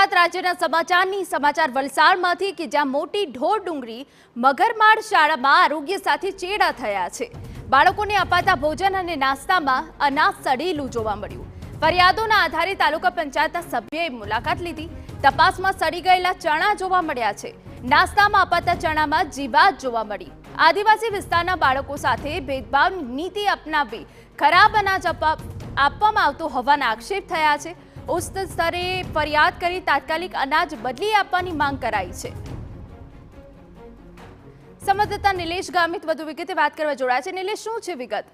ગુજરાત રાજ્યના સમાચાર વલસાડમાંથી કે જ્યાં મોટી ઢોર ડુંગરી મગરમાળ શાળામાં આરોગ્ય સાથે ચેડા થયા છે। બાળકોને અપાતા ભોજન અને નાસ્તામાં અનાજ સડેલું જોવા મળ્યું। ફરિયાદોના આધારે તાલુકા પંચાયતના સભ્યએ મુલાકાત લીધી। તપાસમાં સડી ગયેલા ચણા જોવા મળ્યા છે। નાસ્તામાં અપાતા ચણામાં જીવાત જોવા મળી। આદિવાસી વિસ્તારના બાળકો સાથે ભેદભાવની નીતિ અપનાવી ખરાબ અનાજ આપવામાં આવતું હોવાના આક્ષેપ થયા છે। ઉચ્ચ સ્તરે ફરિયાદ કરી તાત્કાલિક અનાજ બદલી આપવાની માંગ કરાઈ છે। સંવાદદાતા નિલેશ ગામિત વધુ વિગતે વાત કરવા જોડાયા છે। નિલેશ, શું છે વિગત?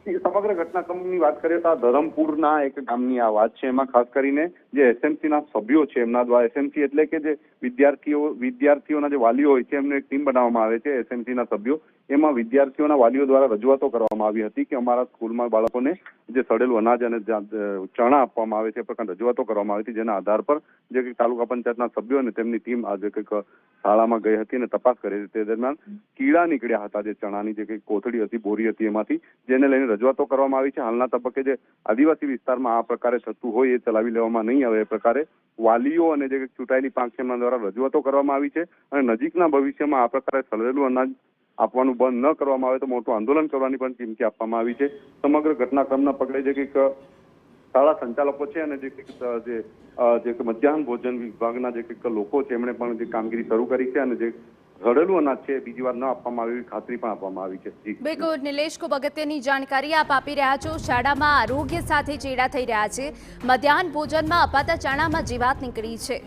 સમગ્ર ઘટનાક્રમની વાત કરીએ તો ધરમપુરના એક ગામની આ વાત છે। એમાં ખાસ કરીને જે એસએમસીના સભ્યો છે એમના દ્વારા, એસએમસી એટલે કે જે વિદ્યાર્થીઓના જે વાલીઓ હોય છે એમને એક ટીમ બનાવવામાં આવે છે એસએમસીના સભ્યો। એમાં વિદ્યાર્થીઓના વાલીઓ દ્વારા રજૂઆતો કરવામાં આવી હતી કે અમારા સ્કૂલમાં બાળકોને જે સડેલું અનાજ અને ચણા આપવામાં આવે છે એ પ્રકારની રજૂઆતો કરવામાં આવી હતી। જેના આધાર પર જે કંઈક તાલુકા પંચાયતના સભ્યો અને તેમની ટીમ આજે કંઈક શાળામાં ગઈ હતી અને તપાસ કરી હતી। તે દરમિયાન કીડા નીકળ્યા હતા જે ચણાની જે કંઈક કોથળી હતી, બોરી હતી એમાંથી, જેને લઈને રજૂઆતો કરવામાં આવી છે। હાલના તબક્કે જે આદિવાસી વિસ્તારમાં આ પ્રકારે થતું હોય એ ચલાવી લેવામાં નહીં આવે એ પ્રકારે વાલીઓ અને જે ચૂંટાયેલી પાંખ છે એમના દ્વારા રજૂઆતો કરવામાં આવી છે અને નજીકના ભવિષ્યમાં આ પ્રકારે સડેલું અનાજ આપવાનું બંધ ન કરવામાં આવે તો મોટું આંદોલન કરવાની પણ ચીમકી આપવામાં આવી છે। સમગ્ર ઘટનાક્રમના પગલે જે કંઈક શાળા સંચાલકો છે અને જે મધ્યાહન ભોજન વિભાગના જે કંઈક લોકો છે એમણે પણ જે કામગીરી શરૂ કરી છે અને જે સડેલું અનાજ છે બીજી વાર ન આપવામાં આવે એવી ખાતરી પણ આપવામાં આવી છે। બિલકુલ નિલેશ, ખૂબ અગત્યની જાણકારી આપ આપી રહ્યા છો। શાળામાં આરોગ્ય સાથે ચેડા થઈ રહ્યા છે। મધ્યાહન ભોજનમાં અપાતા ચણામાં જીવાત નીકળી છે।